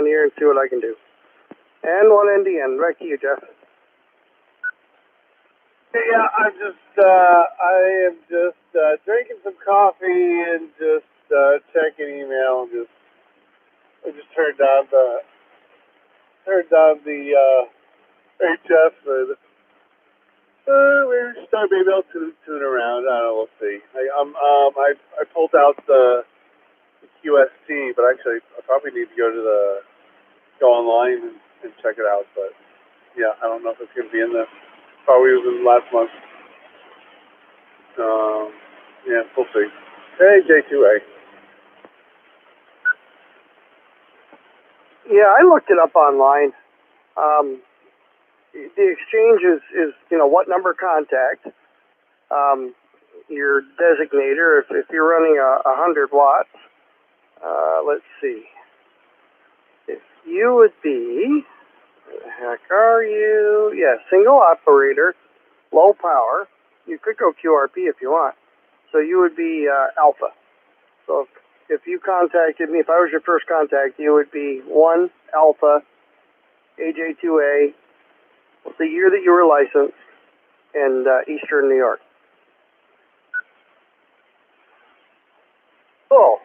on here and see what I can do. And one NDN. Back to you, Jeff. Yeah, I am just drinking some coffee and just checking email. I just turned on the HF and maybe I'll tune around. I don't know. We'll see. I pulled out the QST, but actually I probably need to go online and check it out. But yeah, I don't know if it's gonna be in the. Probably was in last month. Yeah, we'll see. Hey, J2A. Yeah, I looked it up online. The exchange is what number contact, your designator, if you're running a 100 watts, let's see, if you would be, where the heck are you? Yeah, single operator, low power. You could go QRP if you want. So you would be alpha. So if you contacted me, if I was your first contact, you would be 1 alpha, AJ2A, the year that you were licensed, and Eastern New York. Cool.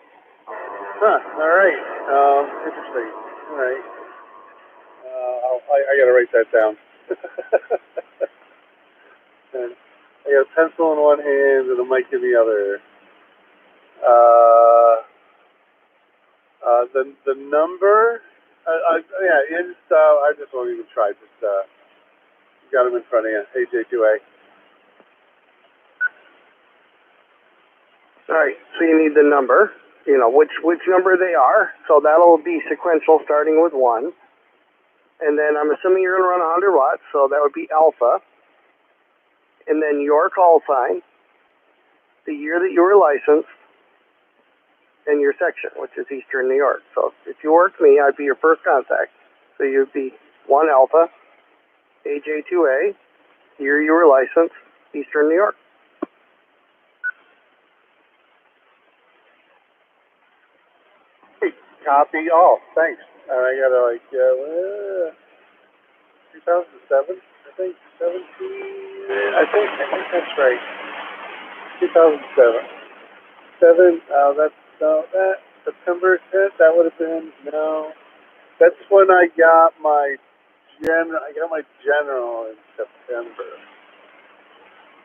Huh, all right. Interesting. All right. I gotta write that down. And I got a pencil in one hand and a mic in the other. The number, I just won't even try. Just you got them in front of you. AJ2A. All right. So you need the number. Which number they are. So that'll be sequential, starting with 1. And then I'm assuming you're going to run 100 watts, so that would be alpha. And then your call sign, the year that you were licensed, and your section, which is Eastern New York. So if you worked me, I'd be your first contact. So you'd be 1 alpha, AJ2A, year you were licensed, Eastern New York. Hey, copy. Oh, thanks. I gotta 2007, I think 17. I think that's right. 2007. That September 10th. That would have been no. That's when I got my general in September.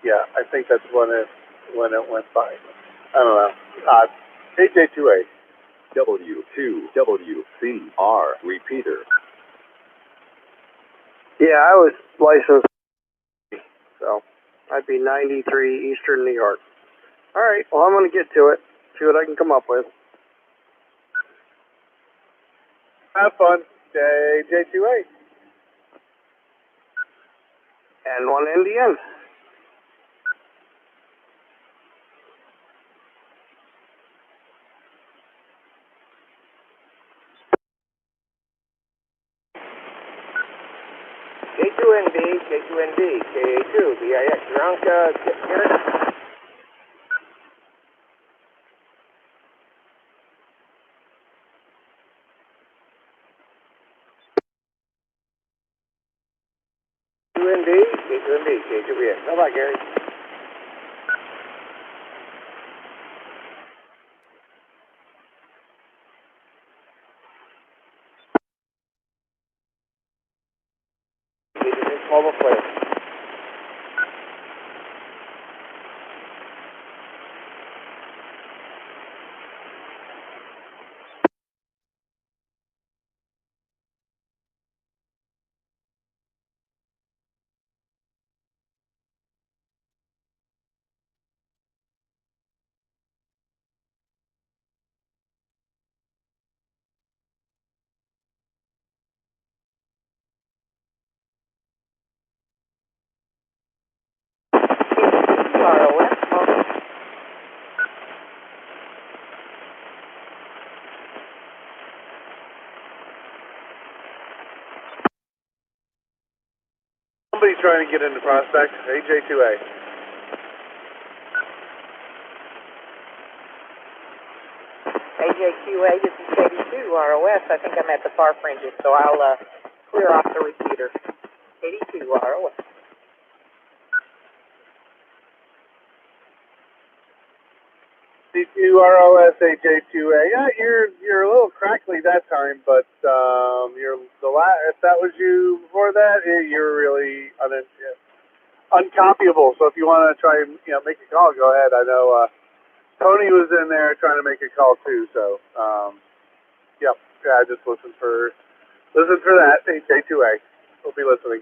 Yeah, I think that's when it went by. I don't know. AJ2A. W2WCR repeater. Yeah, I was licensed, so I'd be 93 Eastern New York. All right, well, I'm going to get to it, see what I can come up with. Have fun. J2A. And 1 NDN. K2NB, K2NB, K2, BIX, Ranka, Garrett. K2NB, K2NB, K2BX. How about Gary? K2BX mobile player. ROS, mobile. Somebody's trying to get into Prospect. AJ2A. AJ AJQA, this is Katie 2 ROS. I think I'm at the far fringes, so I'll clear off the repeater. Katie 2 ROS. C2ROSAJ2A. Yeah, you're a little crackly that time, but if that was you before that, you're really uncopyable. So if you want to try and make a call, go ahead. I know Tony was in there trying to make a call too. So yeah, just listen for that. J2A. We'll be listening.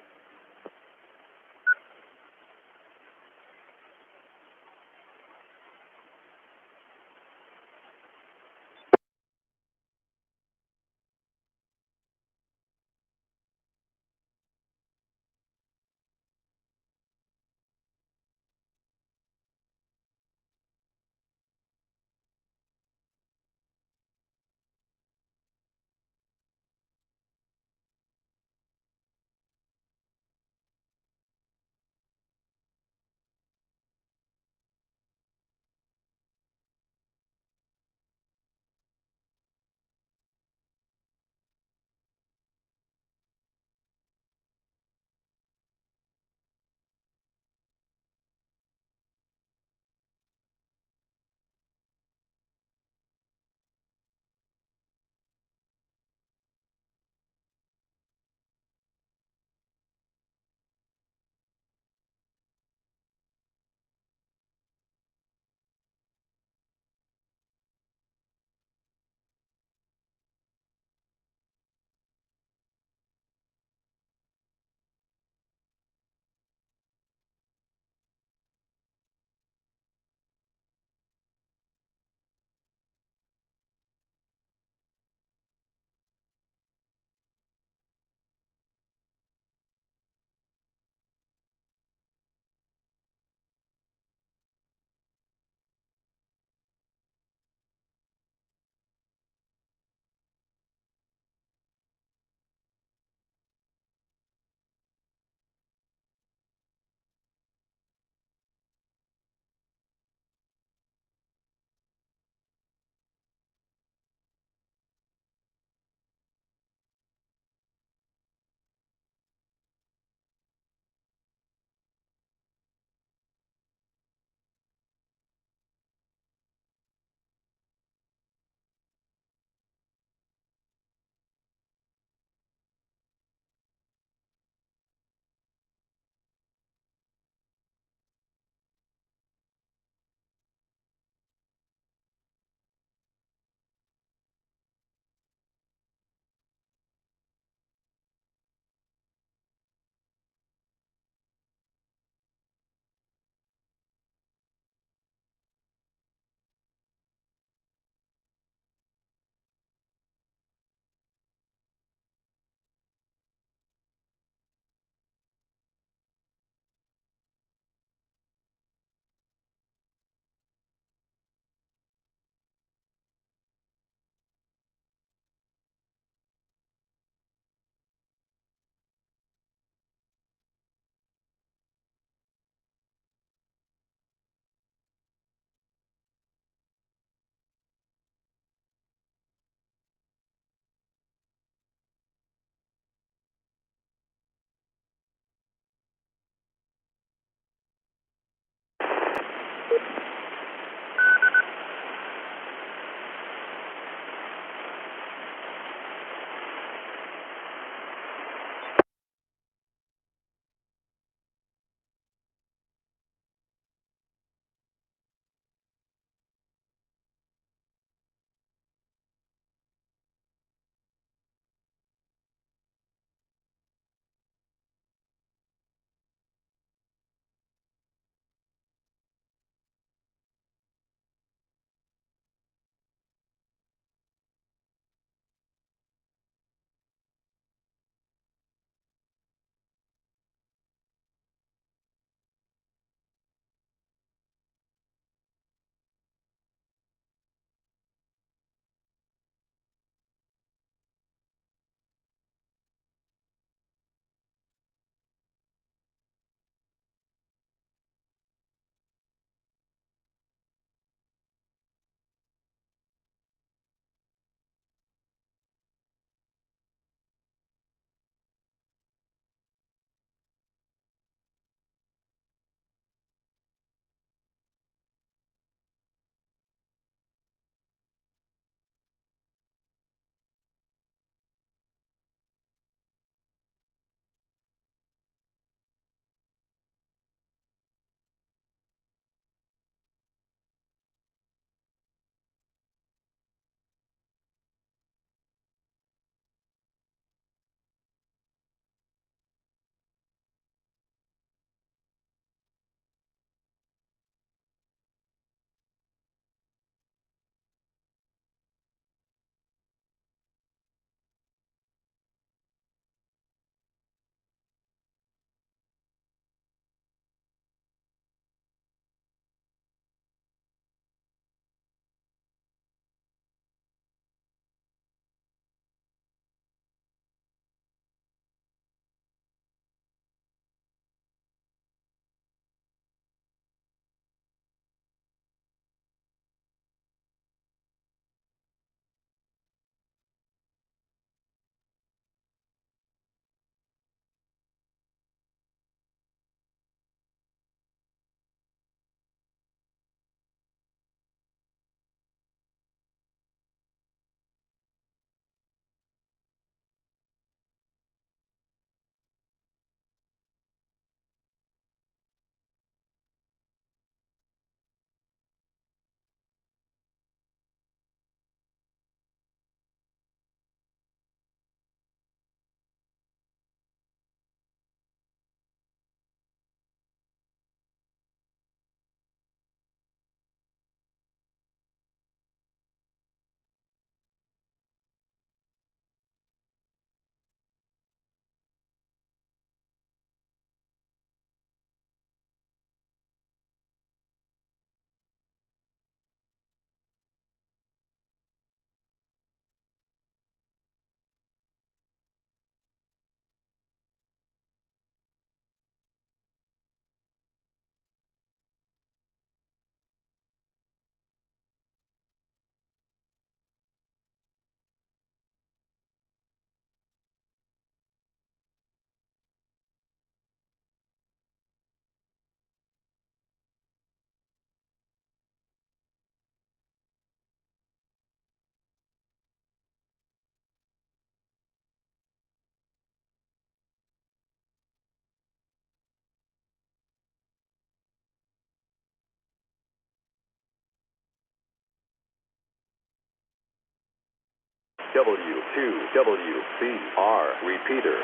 W2WCR repeater.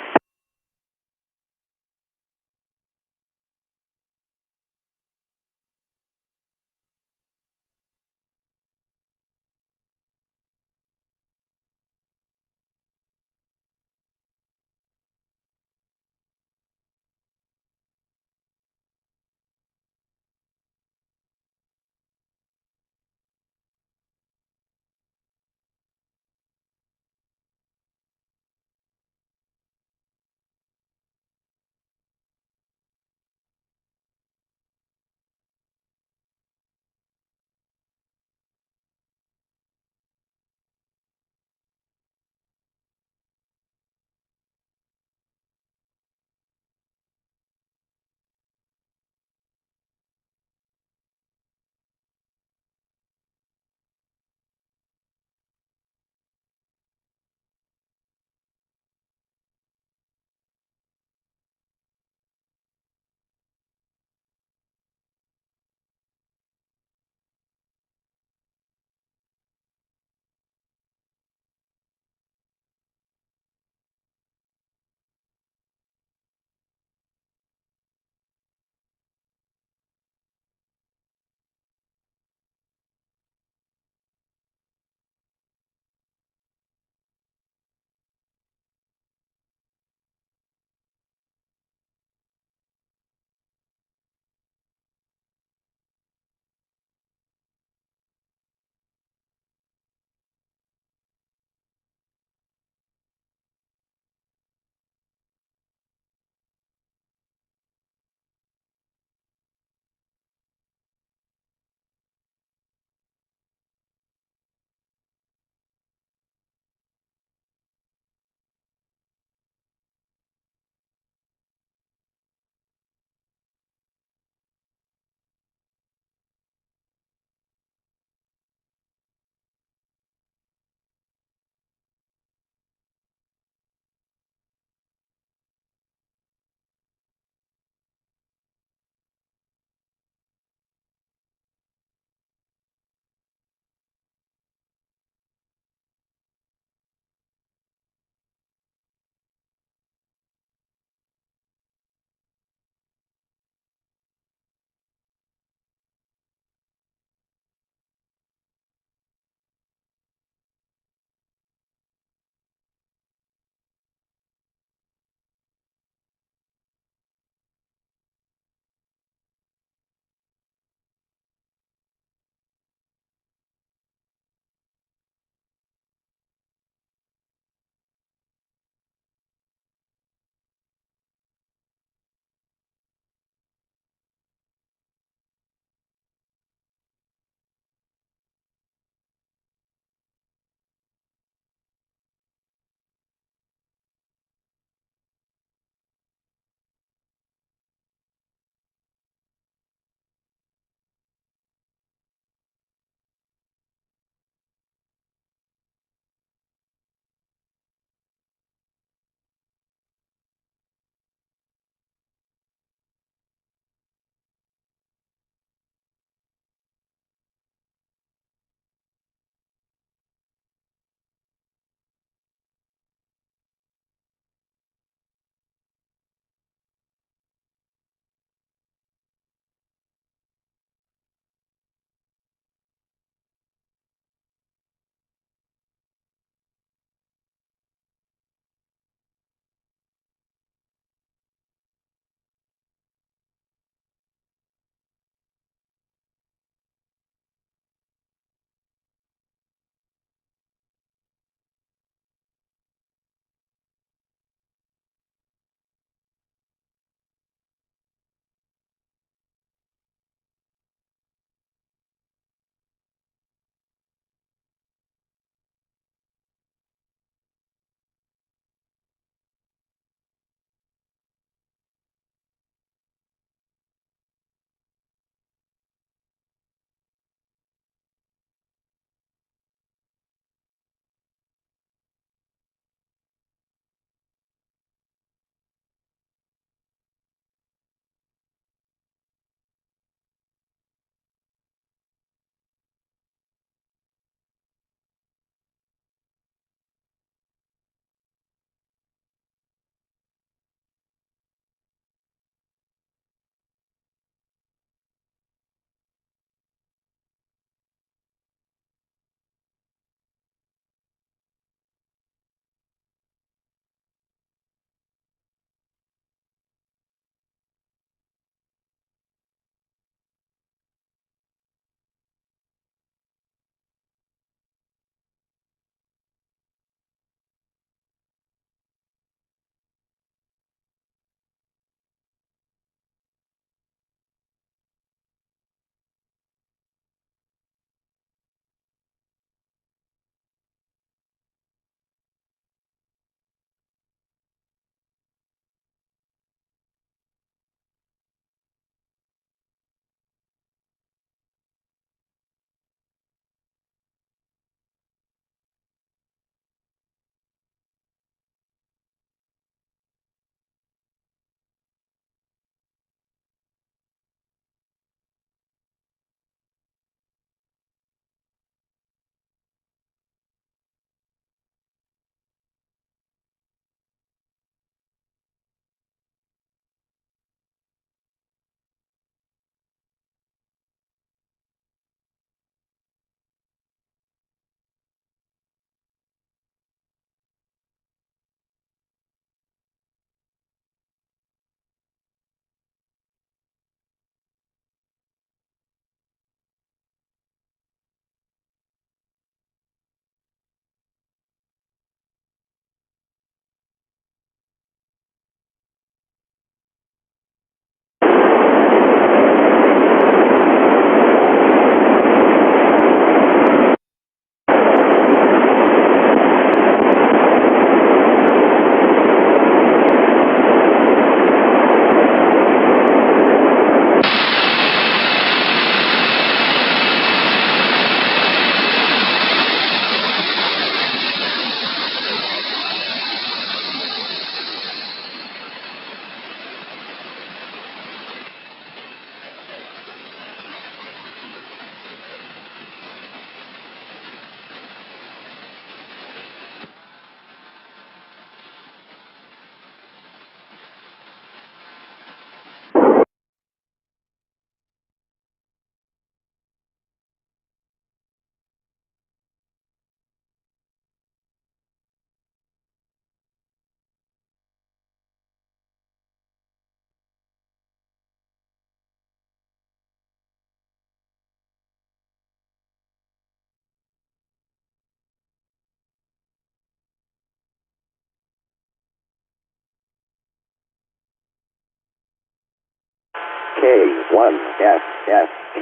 K1SSK.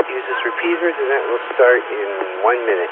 Uses repeaters, and that will start in 1 minute.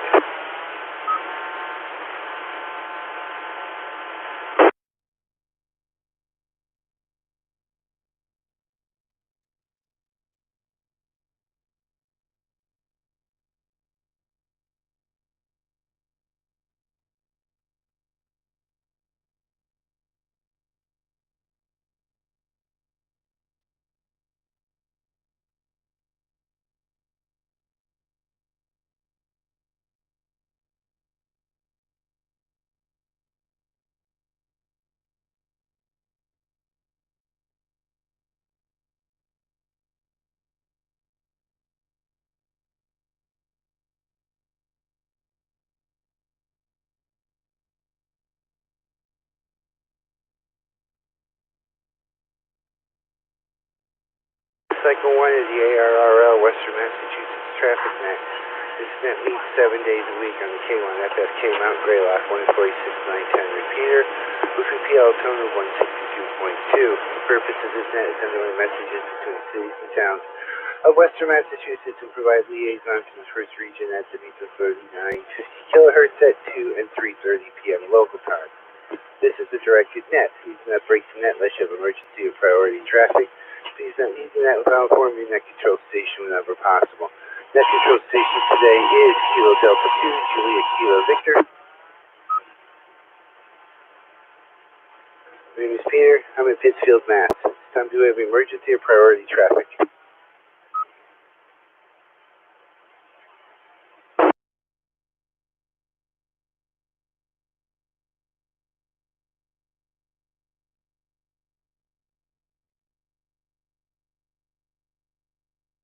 Cycle 1 is the ARRL Western Massachusetts Traffic Net. This net meets 7 days a week on the K1 FFK Mount Greylock 146.910 repeater, with PL tone of 162.2. The purpose of this net is to send messages between cities and towns of Western Massachusetts and provide liaison to the first region at the meets of 3950 kilohertz at 2 and 3:30 p.m. local time. This is a directed net. Using that breaks the net unless you have emergency or priority traffic. Please don't use the net without informing your net control station whenever possible. Net control station today is Kilo Delta 2, Juliet Kilo Victor. My name is Peter. I'm in Pittsfield, Mass. It's time to have emergency or priority traffic.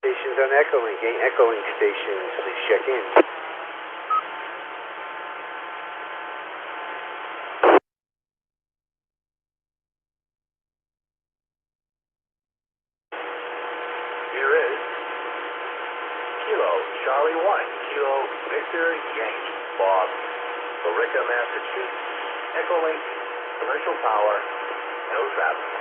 Stations on Echolink. Any Echolink stations, please check in. Here is Kilo Charlie 1, Kilo Victor Yankee, Bob, Barica, Massachusetts. Echolink, commercial power, no traffic.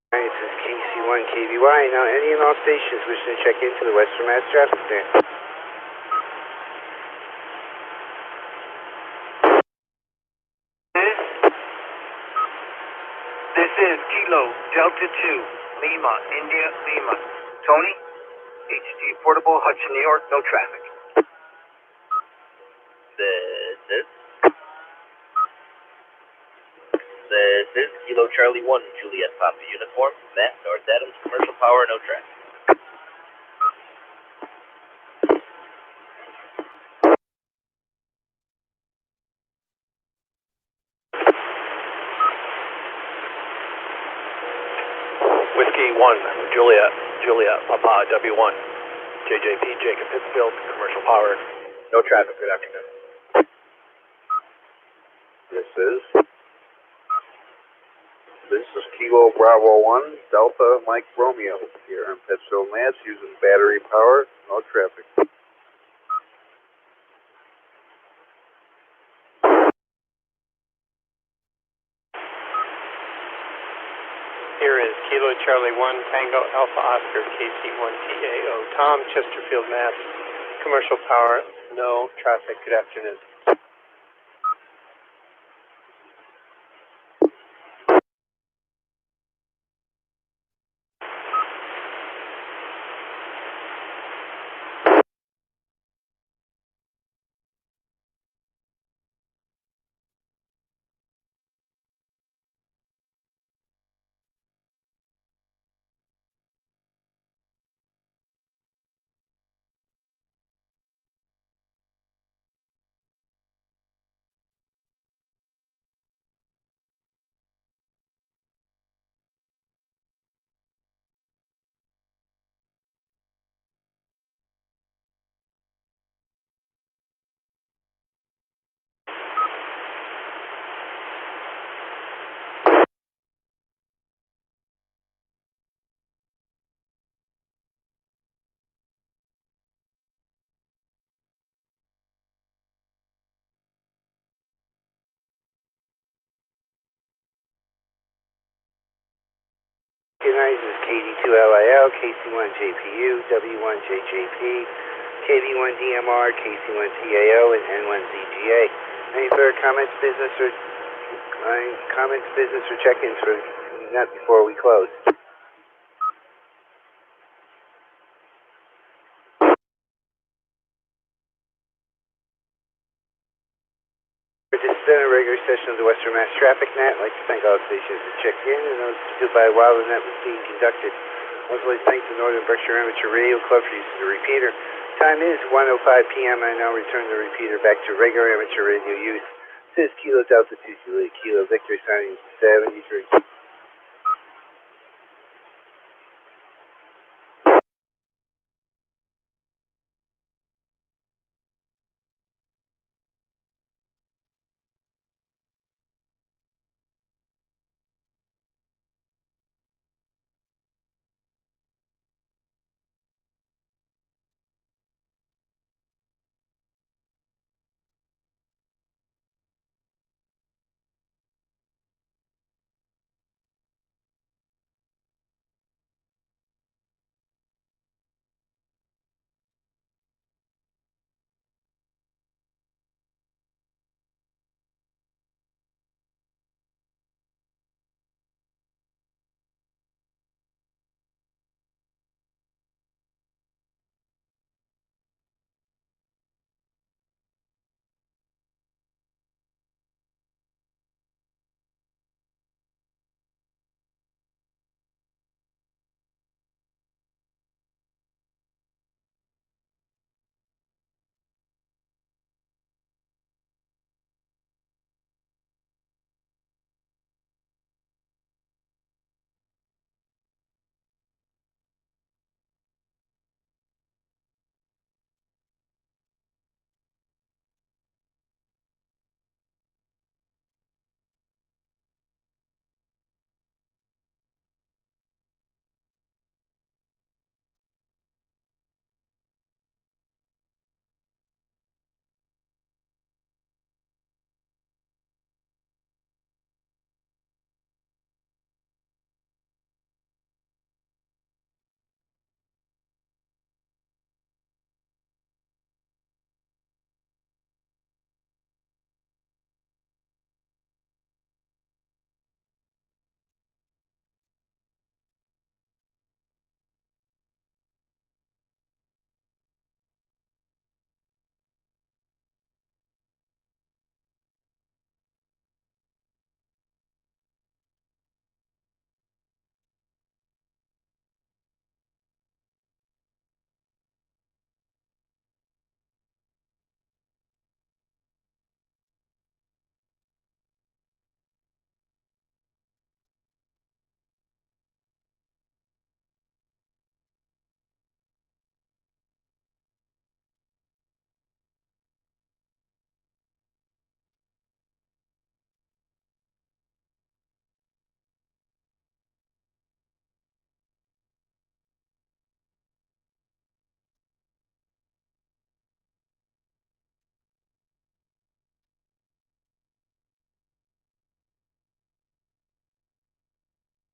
Alright, this is KC1 KBY. Now, any and all stations wishing to check into the Western Mass Traffic Net. This is Kilo Delta 2, Lima, India, Lima. Tony, HT Portable, Hudson, New York, no traffic. This is Kilo Charlie 1, Juliet Papa Uniform, Matt, North Adams, commercial power, no traffic. Whiskey 1, Juliet, Papa W1, JJP, Jacob Pittsfield, commercial power, no traffic. Good afternoon. This is Kilo Bravo 1, Delta Mike Romeo here in Pittsfield, Mass, using battery power, no traffic. Here is Kilo Charlie 1, Tango Alpha Oscar, KC1TAO, Tom, Chesterfield, Mass. Commercial power, no traffic. Good afternoon. recognizes KD2LIL, KC1JPU, W1JJP, KV1DMR, KC1TAO, and N1ZGA. Any further comments, business, or check-ins for not before we close? This has been a regular session of the Western Mass Traffic Net. I'd like to thank all stations that checked in and those stood by while the net was being conducted. Also, like to thank the Northern Berkshire Amateur Radio Club for using the repeater. Time is 1:05 p.m. I now return the repeater back to regular amateur radio use. This is Kilo Delta 2 Juliet Kilo Victor signing 73.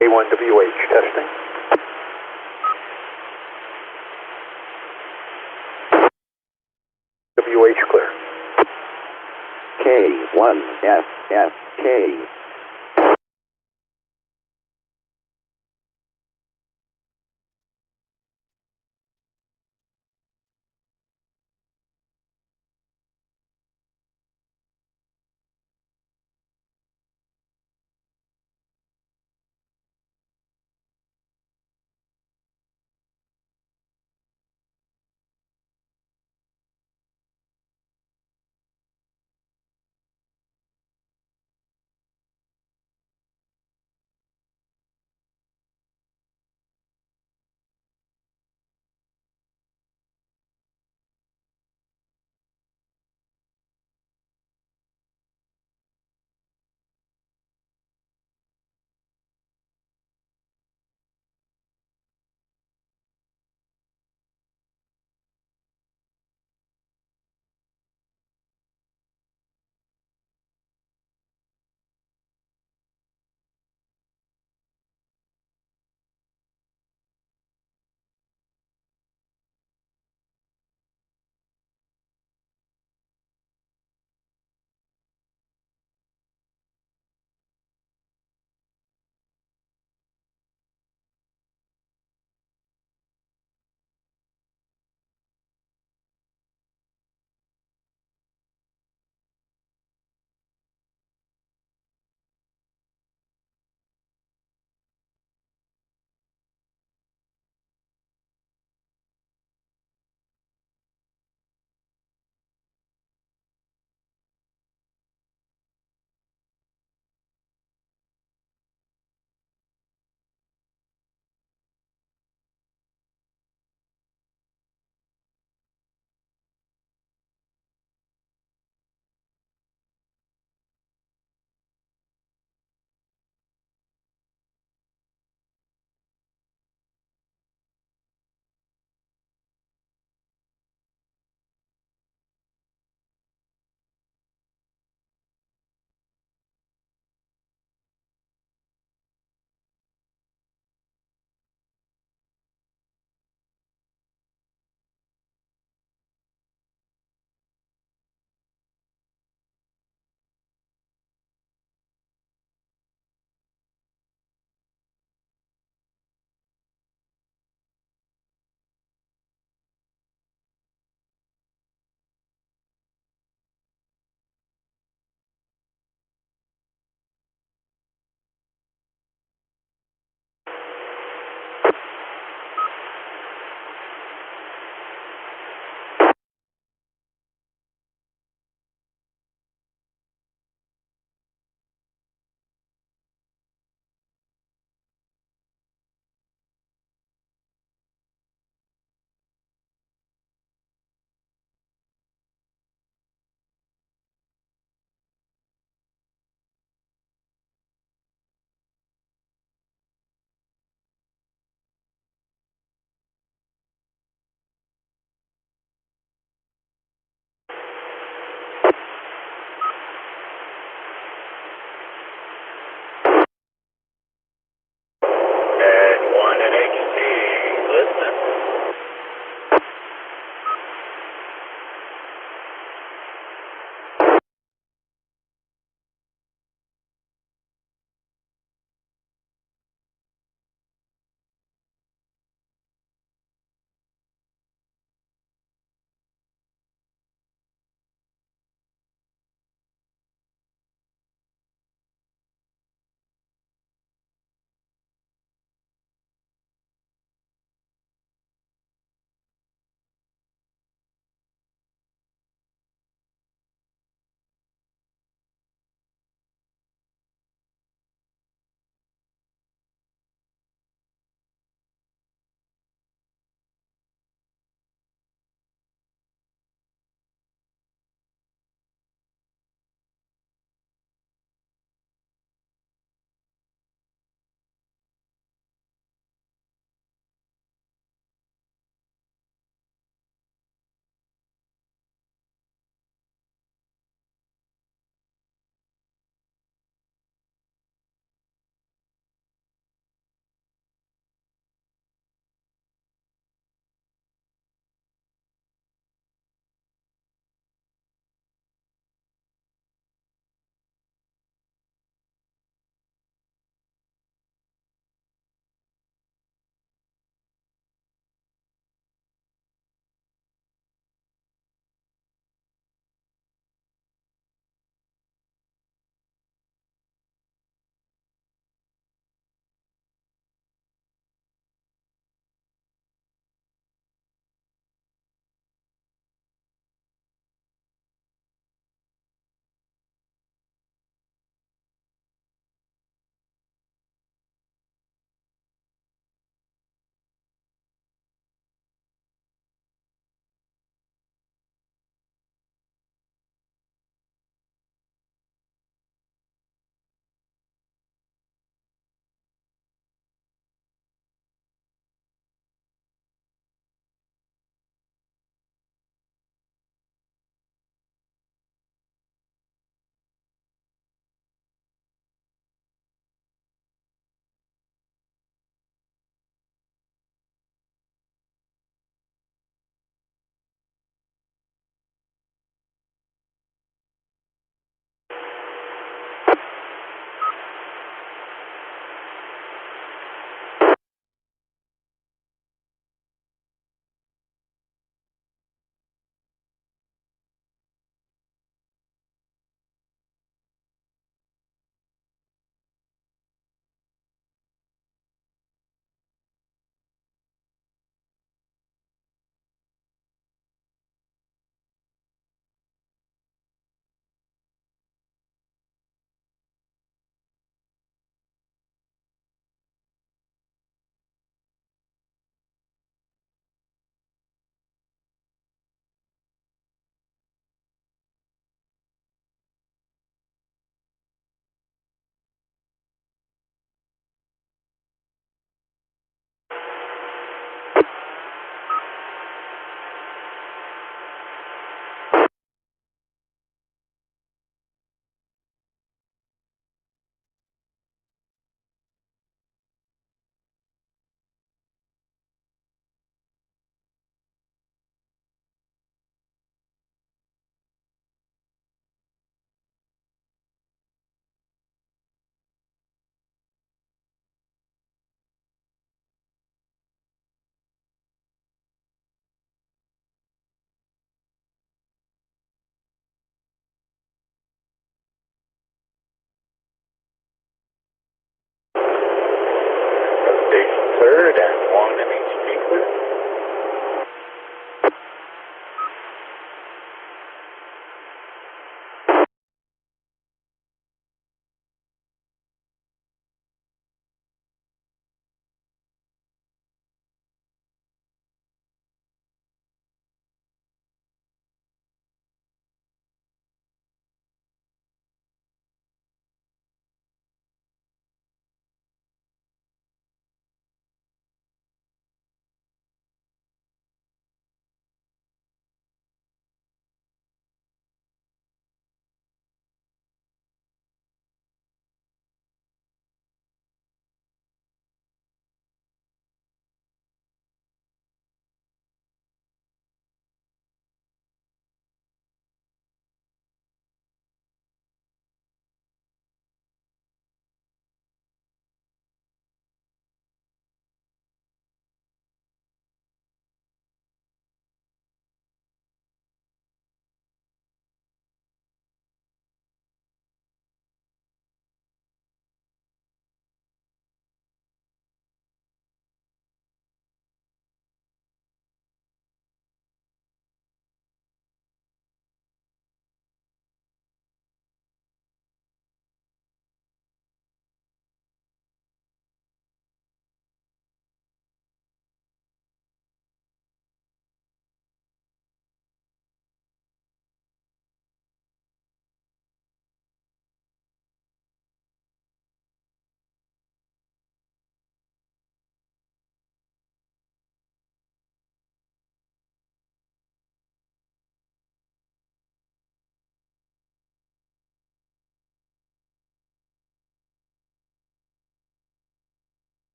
A1WH testing. WH clear. K1FFK.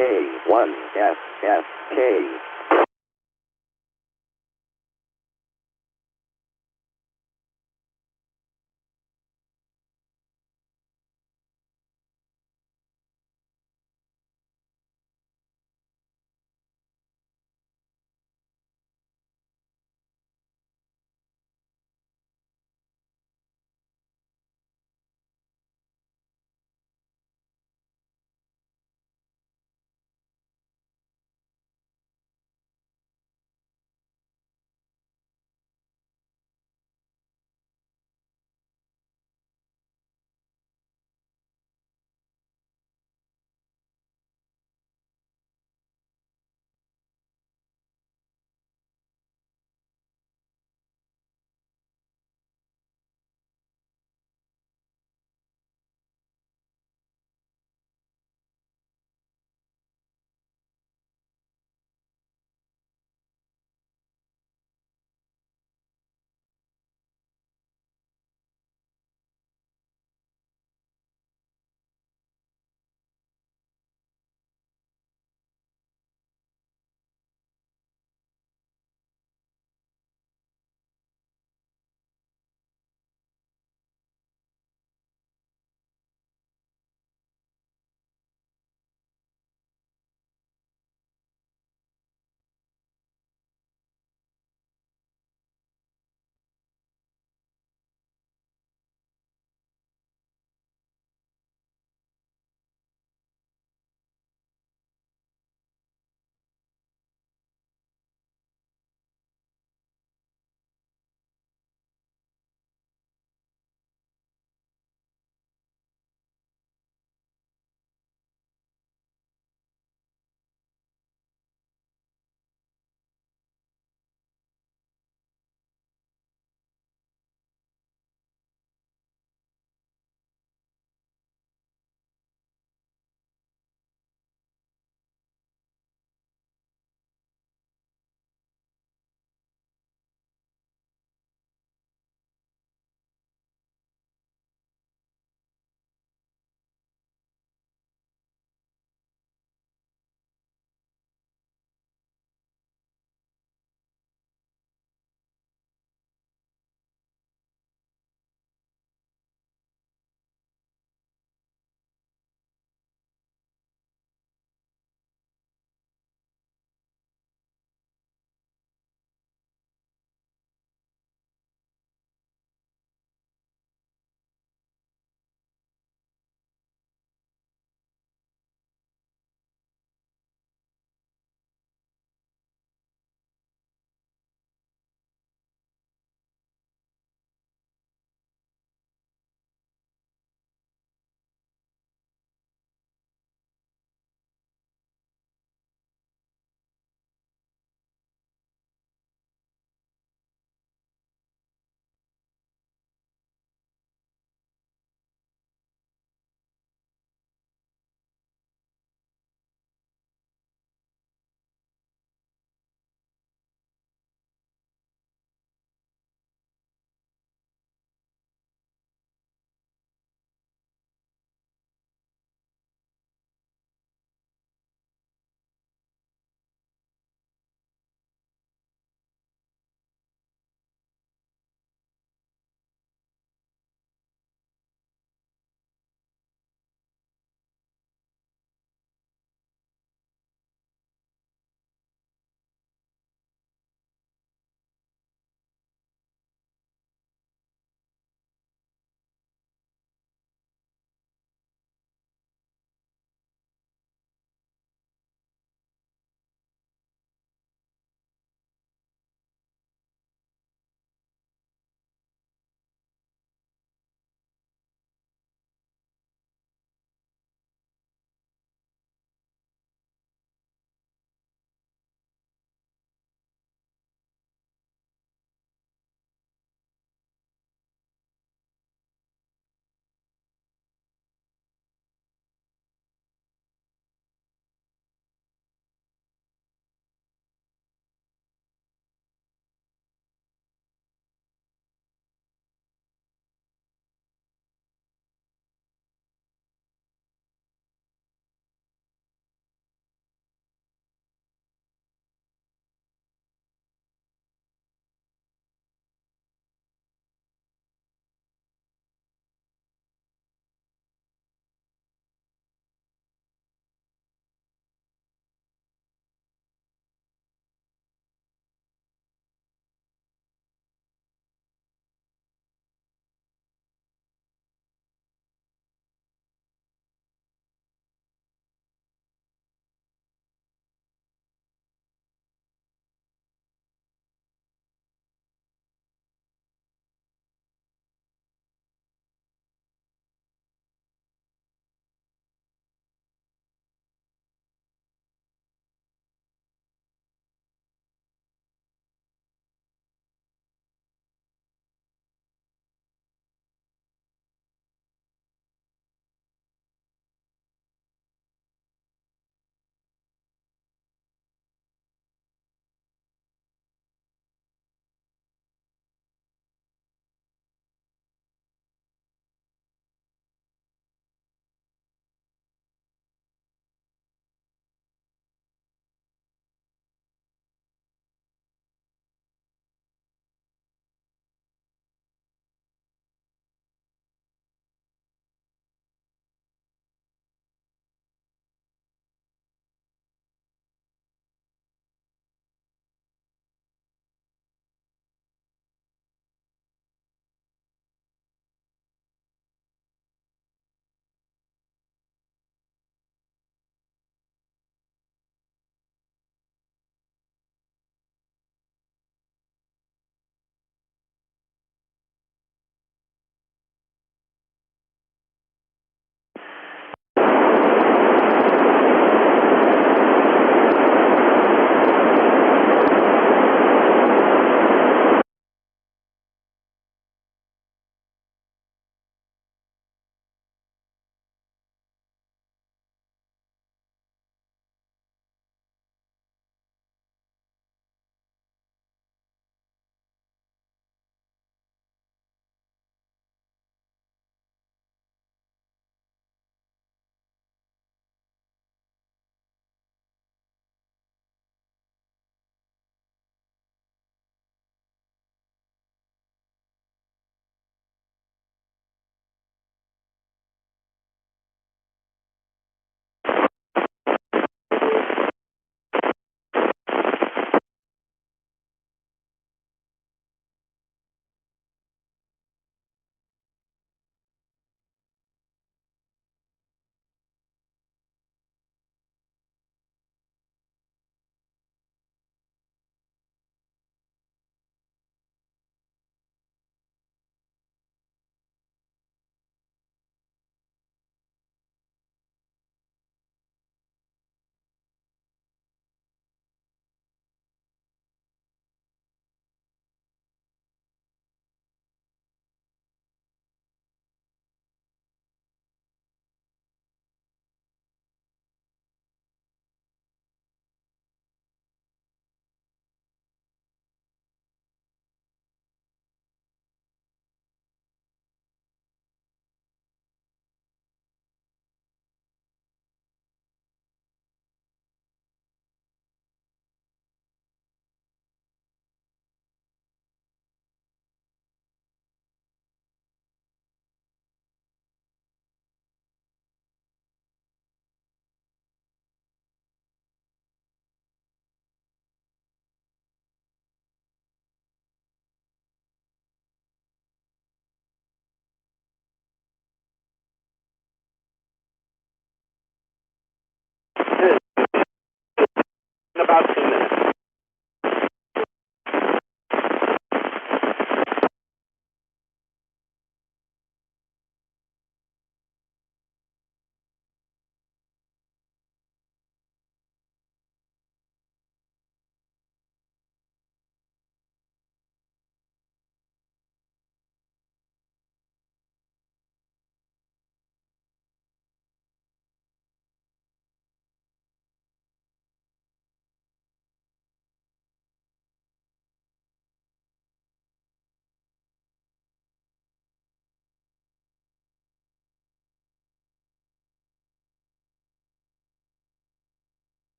K1FFK.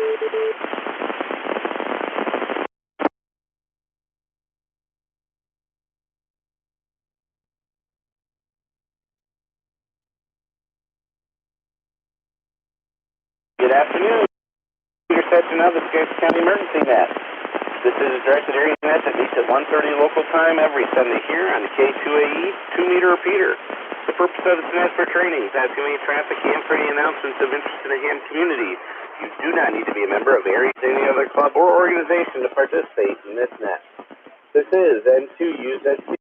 Good afternoon. Your section of the Schenectady County Emergency Net. This is a directed area net that meets at 1:30 local time every Sunday here on the K2AE 2-meter repeater. The purpose of this net for training is asking any traffic and for any announcements of interest in the ham community. You do not need to be a member of Aries, any other club or organization to participate in this net. This is N2UZC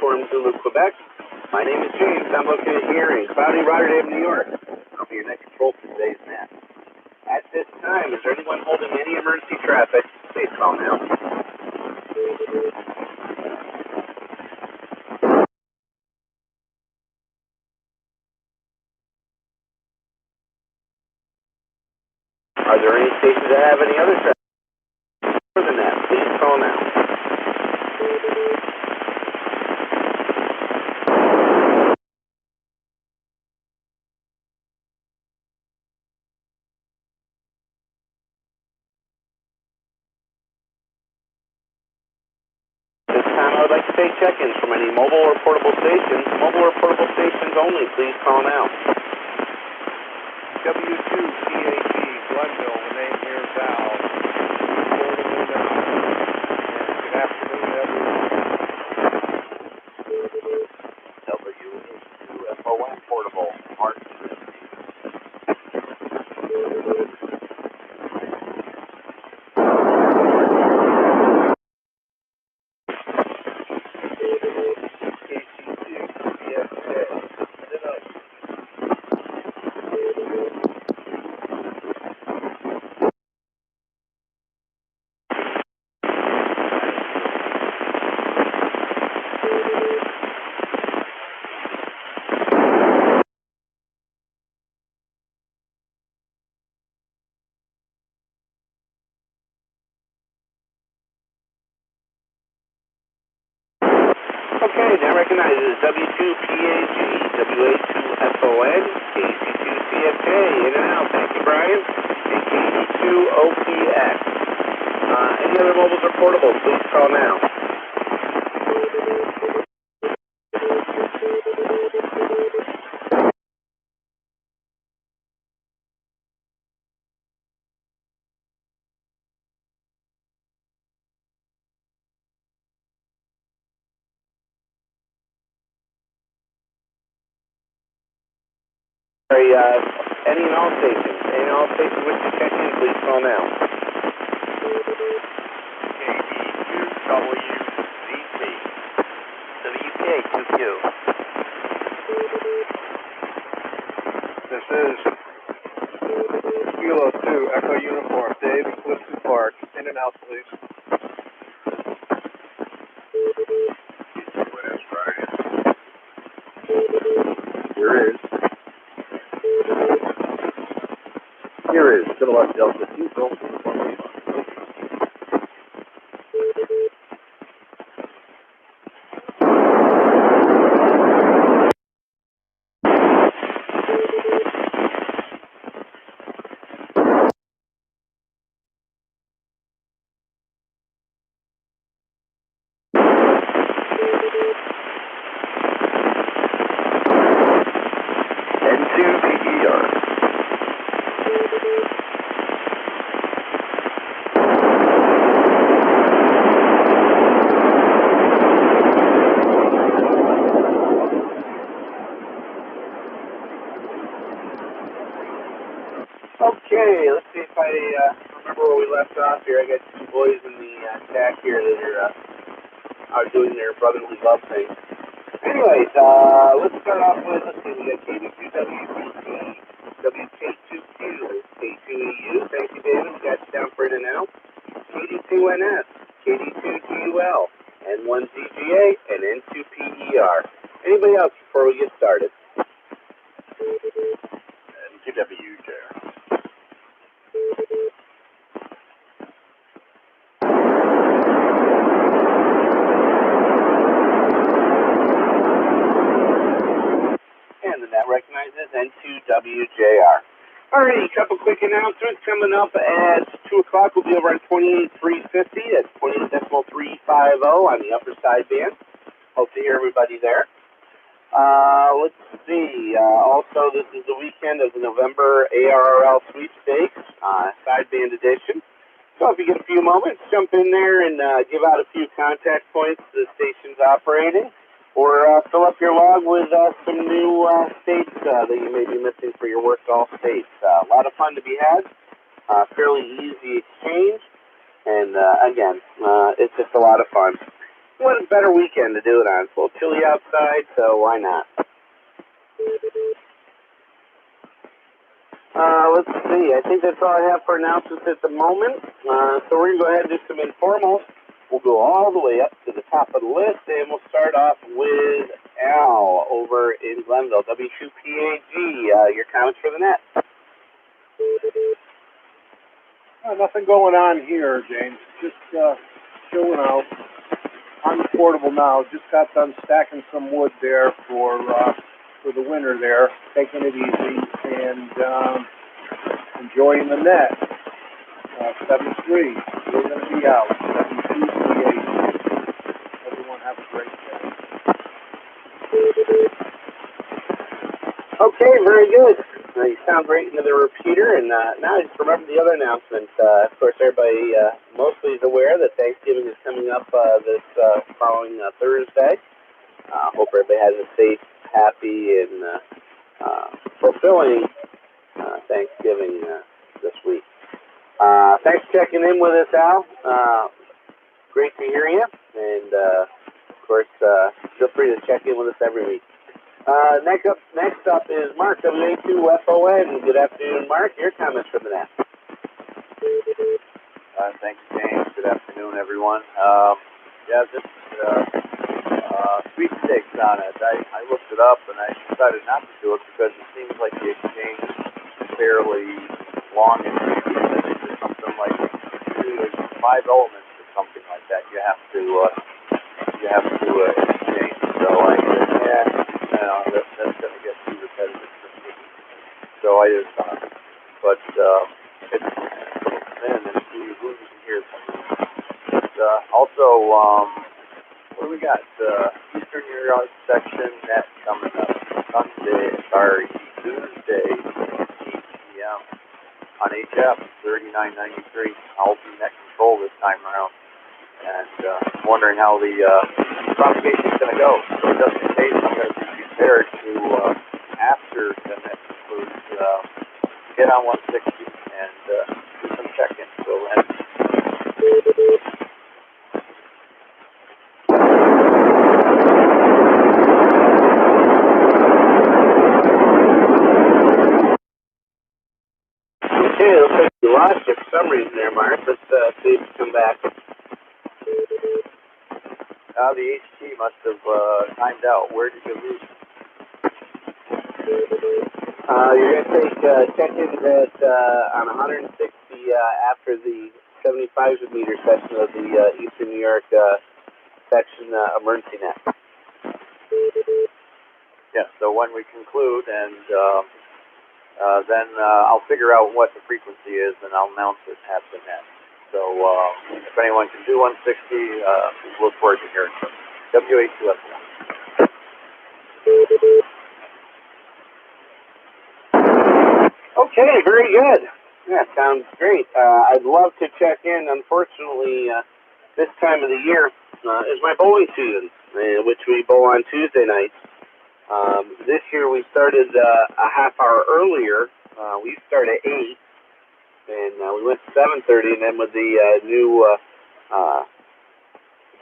Forum Zulu, Quebec. My name is James. I'm located here in cloudy Rotterdam, New York. I'll be your net control for today's net. At this time, is there anyone holding any emergency traffic? Please call now. Are there any stations that have any other traffic? More than that, please call now. This time I would like to take check-ins from any mobile or portable stations. Mobile or portable stations only, please call now. W2PAG, Glenville, the name here is Val. Good afternoon, everyone. W2FON portable, Martin. Okay, now recognize it as W2PAG, WA2FON, KC2CFK, in and out. Thank you, Brian. And KD2OPX. Any other mobiles or portables, please call now. Sorry, any and all stations. Any and all stations wish to check in, please call now. KD2WZC. WPA2Q. This is Kilo 2, Echo Uniform, Dave, Clifton Park. In and out, please. Here is. Here is Kilowatt Delta 2, Golf. N2PER. Okay, let's see if I remember where we left off here. I got two boys in the chat here that are doing their brotherly love thing. Anyways, let's start off with, let's see, we got KD2WPT, WK2Q, K2EU, thank you, David, we got you down for it now. KD2NS, KD2GUL, N1ZGA, and N2PER. Anybody else before we get started? N2WJR. And the net recognizes N2WJR. Alrighty, a couple quick announcements coming up at 2 o'clock. We'll be over on 28.350. That's 28.350 on the upper sideband. Hope to hear everybody there. Let's see. Also, this is the weekend of the November ARRL sweepstakes, sideband edition. So if you get a few moments, jump in there and give out a few contact points the station's operating, or fill up your log with some new states that you may be missing for your work golf states. A lot of fun to be had, fairly easy exchange, and again, it's just a lot of fun. What a better weekend to do it on. It's a little chilly outside, so why not? Let's see. I think that's all I have for announcements at the moment. So we're going to go ahead and do some informals. We'll go all the way up to the top of the list, and we'll start off with Al over in Glenville. W2PAG, your comments for the net. Nothing going on here, James. Just chilling out. I'm portable now. Just got done stacking some wood there for the winter there. Taking it easy and enjoying the net. 7-3. We're going to be out. 7-2-3-8. Everyone have a great day. Okay, very good. You sound right into the repeater, and now I just remember the other announcement. Of course, everybody mostly is aware that Thanksgiving is coming up this following Thursday. Hope everybody has a safe, happy, and fulfilling Thanksgiving this week. Thanks for checking in with us, Al. Great to hear you, and of course, feel free to check in with us every week. Next up is Mark, WA2FON. Good afternoon, Mark. Your comments for the net. Thanks, James. Good afternoon, everyone. This sweepstakes on it. I looked it up, and I decided not to do it because it seems like the exchange is fairly long and it's something like 5 elements or something like that. You have to exchange. So I said, that's going to get too repetitive for me. So I just thought, but it's thin and it's losing here. Also, what do we got? Eastern New York section net coming up Tuesday, 8 p.m. on HF 3993. I'll be net control this time around, and I'm wondering how the propagation is going to go. So just in case, I'm going to be prepared to, after the net concludes, get on 160 and do some check-in. So, Okay, looks like you lost you for some reason there, Mark. Let's see if you come back. the HT must have timed out. Where did you lose? You're going to take check-ins at on 160 after the 75 meter section of the Eastern New York section emergency net. Yeah, so when we conclude, and then I'll figure out what the frequency is, and I'll announce it at the net. So if anyone can do 160, look forward to hearing from you. WA2FON. Okay, very good. Yeah, sounds great. I'd love to check in. Unfortunately, this time of the year is my bowling season, which we bowl on Tuesday nights. This year we started a half hour earlier. We start at 8, and we went to 7:30, and then with the new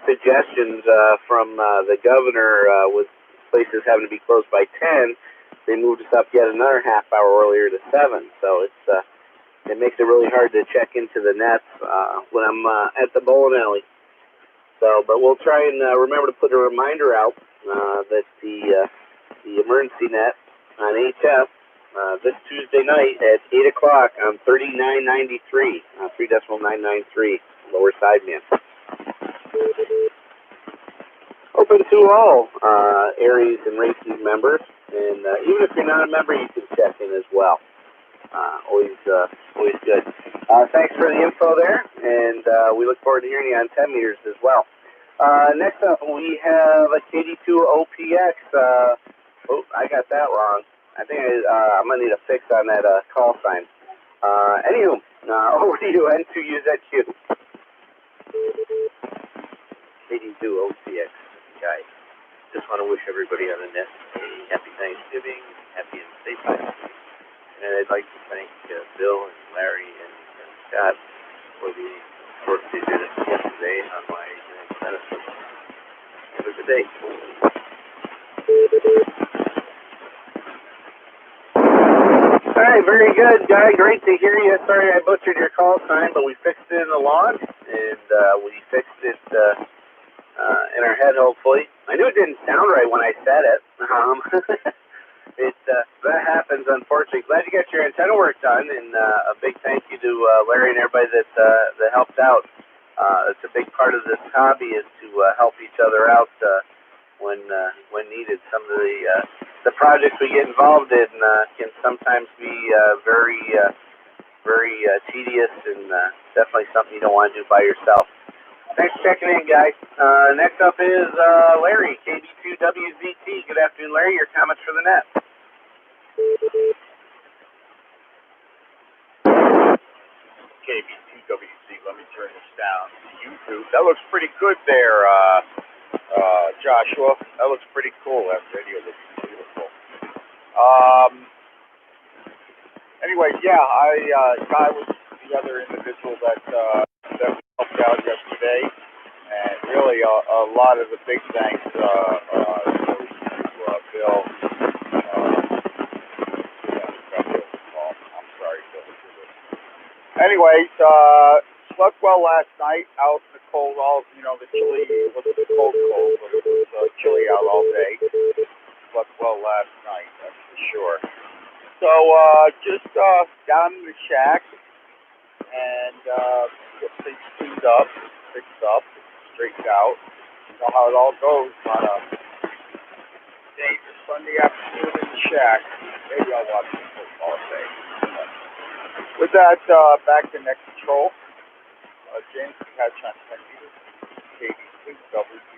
suggestions from the governor with places having to be closed by 10, they moved us up yet another half hour earlier to 7. So it makes it really hard to check into the nets when I'm at the bowling alley. So, but we'll try and remember to put a reminder out that the emergency net on HF this Tuesday night at 8 o'clock on 3993, 3.993, lower sideband. Open to all Aries and Races members, and even if you're not a member, you can check in as well. Always good. Thanks for the info there, and we look forward to hearing you on 10 meters as well. Next up, we have a KD2 OPX. Oh, I got that wrong. I think I'm going to need a fix on that call sign. Anywho, over to you, N2UZQ. KD2 OPX, guys. Just want to wish everybody on the net a happy Thanksgiving, happy and safe Thanksgiving. And I'd like to thank Bill and Larry and Scott for the work they did yesterday on my benefits. Have a good day. All right, very good, Guy. Great to hear you. Sorry I butchered your call sign, but we fixed it in the log, and we fixed it in our head, hopefully. I knew it didn't sound right when I said it. That happens, unfortunately. Glad you got your antenna work done, and a big thank you to Larry and everybody that helped out. It's a big part of this hobby is to help each other out when needed. Some of the projects we get involved in can sometimes be very tedious and definitely something you don't want to do by yourself. Thanks for checking in, guys. Next up is Larry, KB2WZT. Good afternoon, Larry. Your comments for the net. KB2WZ, let me turn this down to YouTube. That looks pretty good there, Joshua. That looks pretty cool. That video looks beautiful. Anyway, yeah, Guy was the other individual that helped out yesterday, and really a lot of the big thanks goes to Bill. I'm sorry, Bill. Anyways, slept well last night out in the cold, the chilly, it wasn't cold, but it was chilly out all day. Slept well last night, that's for sure. So, just down in the shack and get things cleaned up, fixed up, straightened out. You know how it all goes on a Sunday afternoon in the shack. Maybe I'll watch some football today. With that, back to net control. James, we had on 10 meters. KD2 WZ.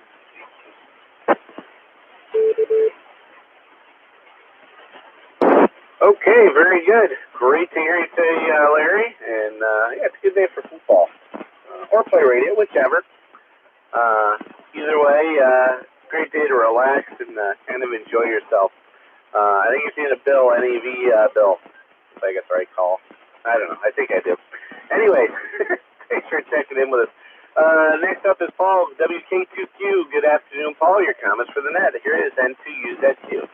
Okay, very good. Great to hear you say, Larry. And yeah, it's a good day for football or play radio, whichever. Either way, great day to relax and kind of enjoy yourself. I think you're seeing a Bill, NEV Bill, if I get the right call. I don't know. I think I do. Anyway, thanks for checking in with us. Next up is Paul, WK2Q. Good afternoon, Paul. Your comments for the net. Here it is, N2UZQ.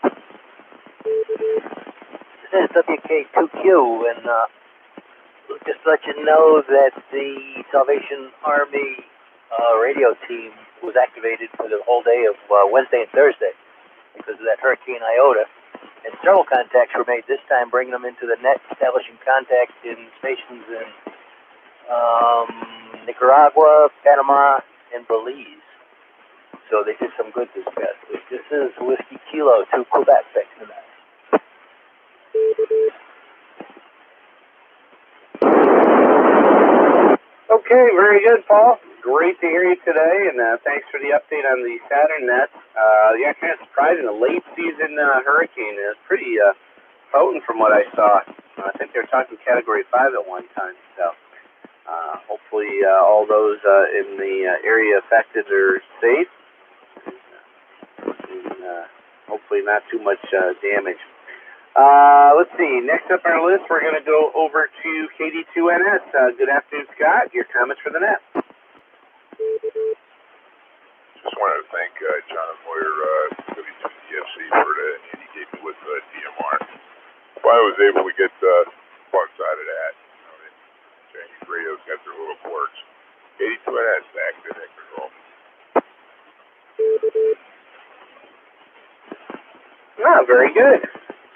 This is WK2Q, and just to let you know that the Salvation Army radio team was activated for the whole day of Wednesday and Thursday because of that Hurricane Iota. And several contacts were made this time, bringing them into the net, establishing contact in stations in Nicaragua, Panama, and Belize. So they did some good this past week. This is Whiskey Kilo to Quebec, fixing that. Okay, very good, Paul. Great to hear you today, and thanks for the update on the Saturn net. Yeah, kind of surprising. The late season hurricane is pretty potent from what I saw. I think they were talking Category 5 at one time. So hopefully all those in the area affected are safe, and hopefully not too much damage. Let's see. Next up on our list, we're going to go over to KD2NS. Good afternoon, Scott. Your comments for the net. Just wanted to thank John Moyer, WTCFC, for the he gave me with DMR. I was able to get bugs out of that. Chinese radios got their little quirks. 82NS back to net control. Very good.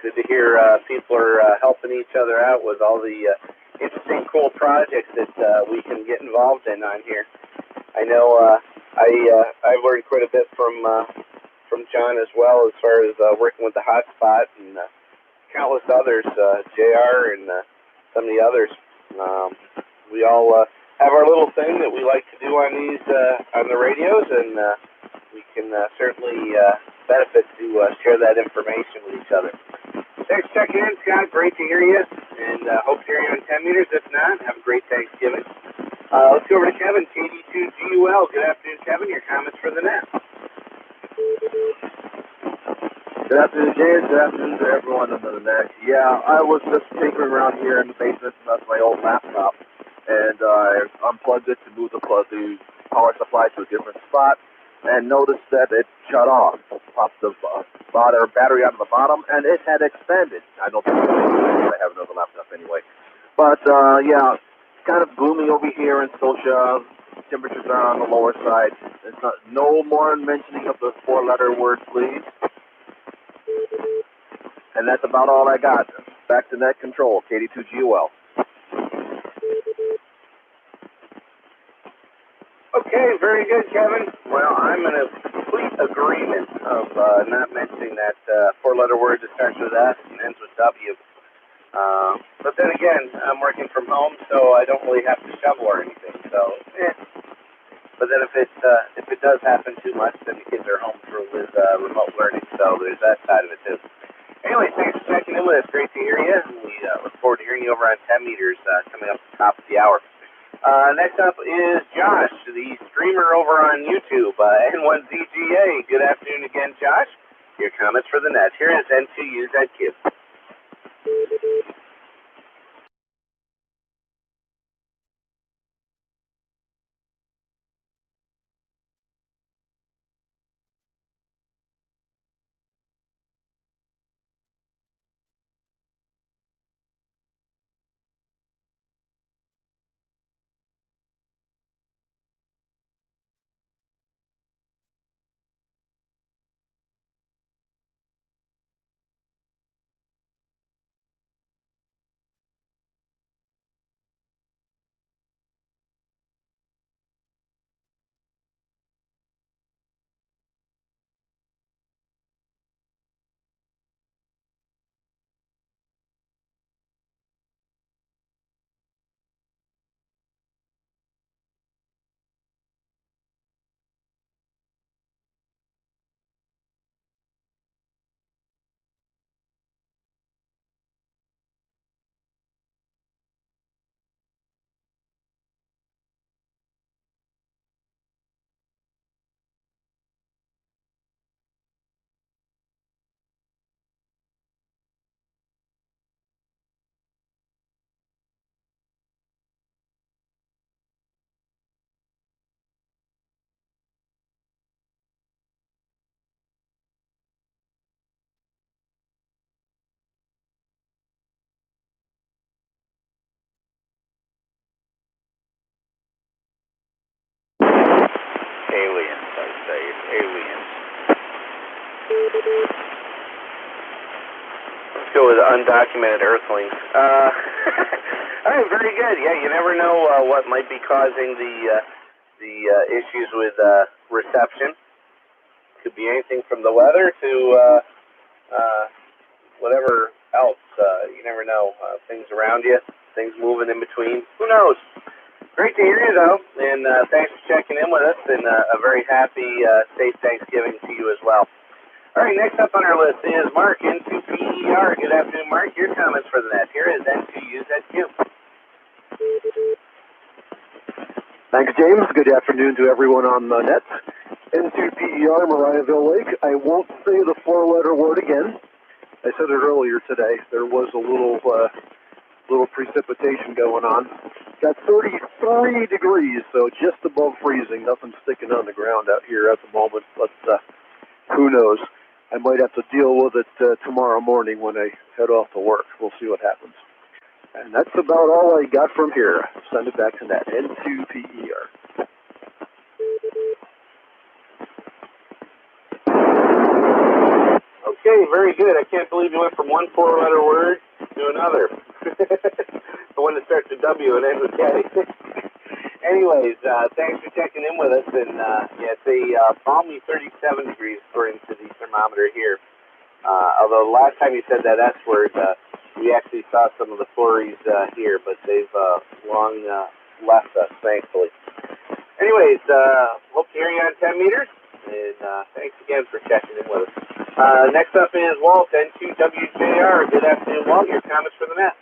Good to hear people are helping each other out with all the interesting, cool projects that we can get involved in on here. I know I've learned quite a bit from John as well, as far as working with the hotspot and countless others, JR and some of the others. We all have our little thing that we like to do on these on the radios, and we can certainly benefit to share that information with each other. Thanks for checking in, Scott. Great to hear you, and hope to hear you on 10 meters. If not, have a great Thanksgiving. Let's go over to Kevin, KD2GUL. Good afternoon, Kevin. Your comments for the net. Good afternoon, James. Good afternoon to everyone on the net. Yeah, I was just tinkering around here in the basement of my old laptop, and I unplugged it to move the power supply to a different spot, and noticed that it shut off. Popped the battery out of the bottom, and it had expanded. I don't think I have another laptop anyway. But, yeah, it's kind of gloomy over here in Scotia. Temperatures are on the lower side. There's no more mentioning of the four-letter word, please. And that's about all I got. Back to net control, KD2GUL. Okay, very good, Kevin. Well, I'm in a complete agreement of not mentioning that four-letter word that starts with S and ends with W. But then again, I'm working from home, so I don't really have to shovel or anything. So, But then if it does happen too much, then the kids are home with remote learning. So there's that side of it too. Anyway, thanks for checking in with us. Great to hear you. We look forward to hearing you over on 10 meters coming up at the top of the hour. Next up is Josh, the streamer over on YouTube, N1ZGA. Good afternoon again, Josh. Your comments for the net. Here is N2UZQ. Aliens, I say. It's aliens. Let's go with undocumented Earthlings. All right, very good. Yeah, you never know what might be causing the issues with reception. Could be anything from the weather to whatever else. You never know. Things around you, things moving in between. Who knows? Great to hear you, though, and thanks for checking in with us, and a very happy, safe Thanksgiving to you as well. All right, next up on our list is Mark, N2PER. Good afternoon, Mark. Your comments for the net. Here is N2UZQ. Thanks, James. Good afternoon to everyone on the net. N2PER, Mariahville Lake. I won't say the four-letter word again. I said it earlier today. There was a little precipitation going on. Got 33 degrees, so just above freezing. Nothing sticking on the ground out here at the moment, but who knows? I might have to deal with it tomorrow morning when I head off to work. We'll see what happens. And that's about all I got from here. Send it back to net. N2PER. Okay, very good. I can't believe you went from one four-letter word to another. The one that starts with W and ends with K. Anyways, thanks for checking in with us. And yeah, it's a balmy 37 degrees according to the thermometer here. Although the last time you said that S word, We actually saw some of the flurries here, but they've long left us, thankfully. Anyways, hope to hear you on 10 meters, and thanks again for checking in with us. Next up is Walt, N2WJR. Good afternoon, Walt. Your comments for the net.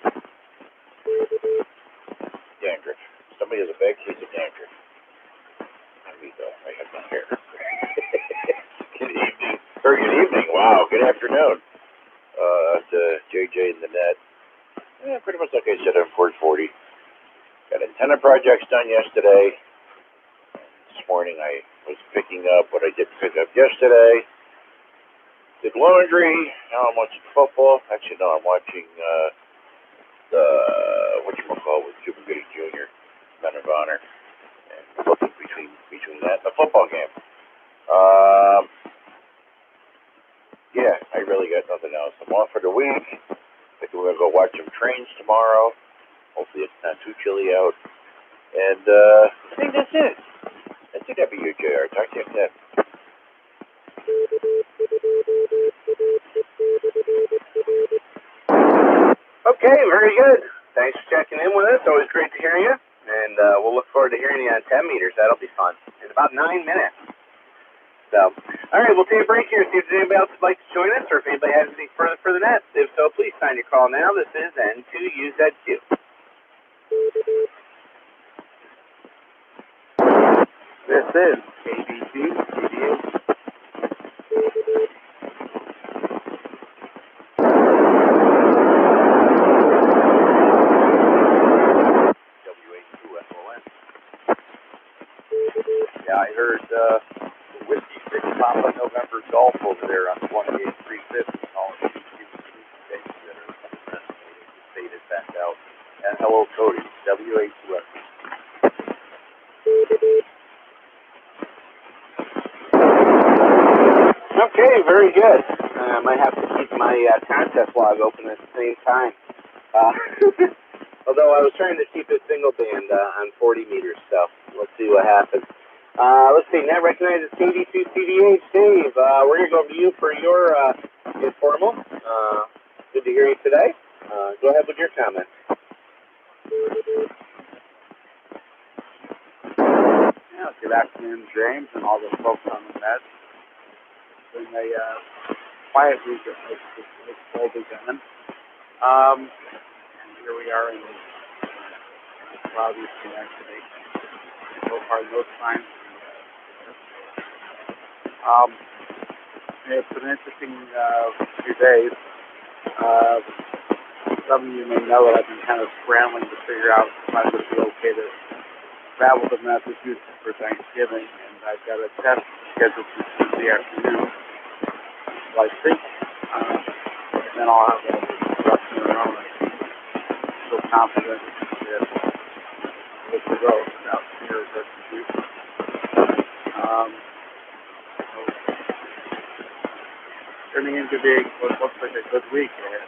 Dandruff. Somebody has a bad case of dandruff. Not me, though. I have my hair. Good evening. Or good evening. Wow. Good afternoon. To JJ in the net. Yeah, pretty much like I said on 440. Got antenna projects done yesterday. This morning I was picking up what I did pick up yesterday. Did laundry. Now I'm watching football. Actually, no, I'm watching whatchamacallit with Cuba Gooding Jr., Men of Honor. And flipping between that and the football game. Yeah, I really got nothing else. I'm off for the week. I think we're going to go watch some trains tomorrow. Hopefully it's not too chilly out. And I think that's it. That's it, WJR. Talk to you then. Okay, very good. Thanks for checking in with us. Always great to hear you. And we'll look forward to hearing you on 10 meters. That'll be fun. In about 9 minutes. So, all right, we'll take a break here. See if anybody else would like to join us or if anybody has anything further for the net. If so, please sign your call now. This is N2UZQ. This is KBC, KBH. Yeah, I heard Whiskey 6 Papa November Golf over there on 28-350 calling you states that are stated back out. And hello, Cody, WA2F. Okay, very good. I might have to keep my contest log open at the same time. Although I was trying to keep it single band on 40 meters, so let's see what happens. Let's see, net recognizes KD2CDH. Dave, we're going to go over to you for your informal. Good to hear you today. Go ahead with your comments. Yeah, good afternoon, James, and all the folks on the net. It's been a quiet week at this cold weekend. And here we are in cloudy Schenectady. So far, no signs. It's been an interesting few days. Some of you may know that I've been kind of scrambling to figure out if I would be okay to travel to Massachusetts for Thanksgiving, and I've got a test scheduled for Tuesday afternoon. So I think, and then I'll have all the instruction around. I'm so confident that it's a go without fear of execution. Turning into being what looks like a good week ahead.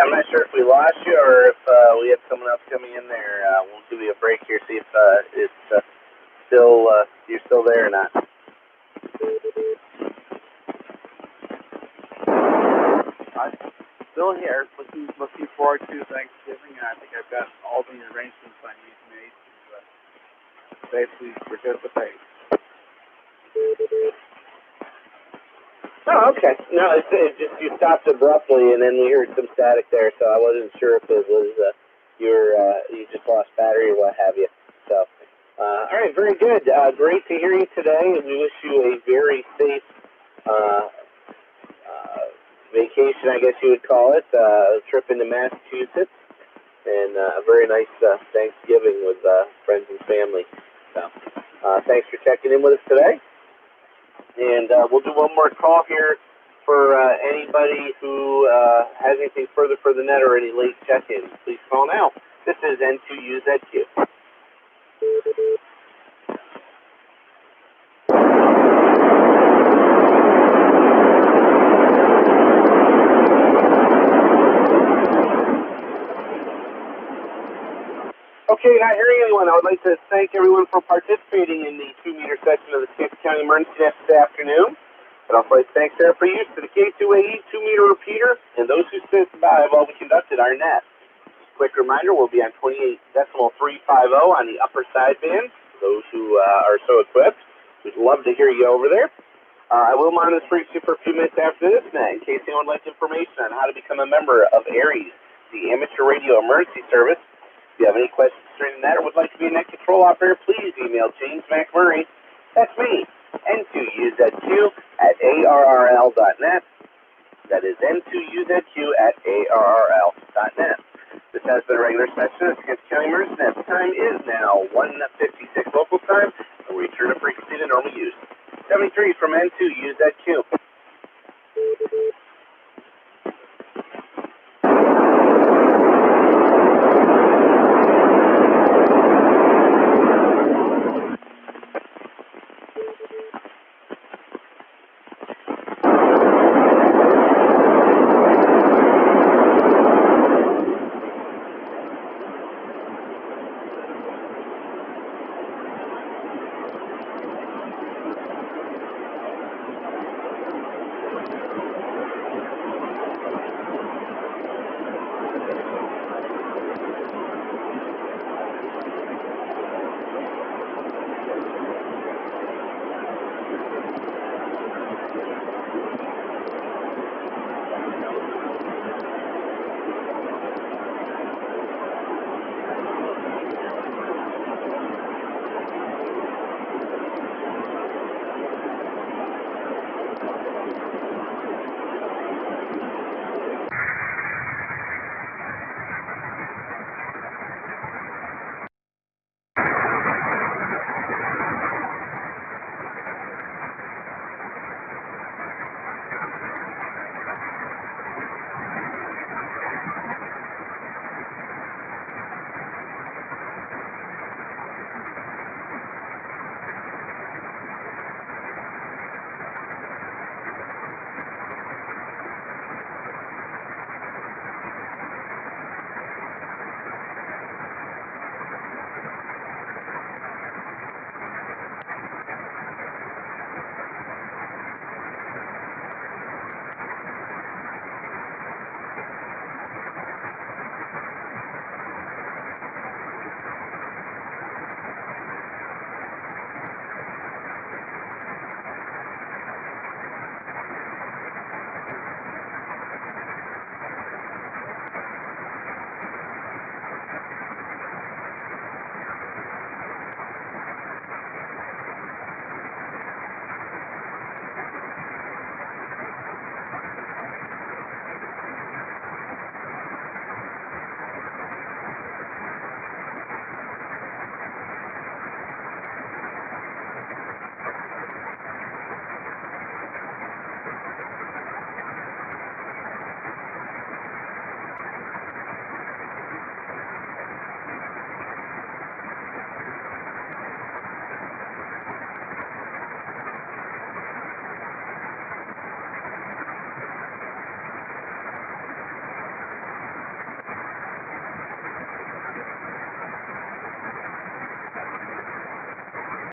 I'm not sure if we lost you or if we have someone else coming in there. We'll give you a break here, see if it's still you're still there or not. I'm still here, looking forward to Thanksgiving, and I think I've got all the arrangements I need made to safely participate. Oh, okay. No, it just you stopped abruptly, and then we heard some static there, so I wasn't sure if it was you just lost battery or what have you. So, all right, very good. Great to hear you today, and we wish you a very safe vacation, I guess you would call it, a trip into Massachusetts, and a very nice Thanksgiving with friends and family. So, thanks for checking in with us today. And we'll do one more call here for anybody who has anything further for the net or any late check-ins. Please call now. This is N2UZQ. Okay, not hearing anyone. I would like to thank everyone for participating in the 2-meter section of the Schenectady County Emergency Net this afternoon. I'd also like to thank Sarah for use to the K2AE 2-meter repeater and those who stood by while we conducted our net. Quick reminder, we'll be on 28.350 on the upper sideband. Those who are so equipped, we'd love to hear you over there. I will monitor this briefly for a few minutes after this net in case anyone would like information on how to become a member of ARES, the Amateur Radio Emergency Service. If you have any questions during that or would like to be a net control operator, please email James McMurray. That's me, N2UZQ@ARRL.net. That is N2UZQ@ARRL.net. This has been a regular session of Schenectady County Emergency Net. The time is now 1:56 local time, and we return to frequency to normal use. 73 from N2UZQ.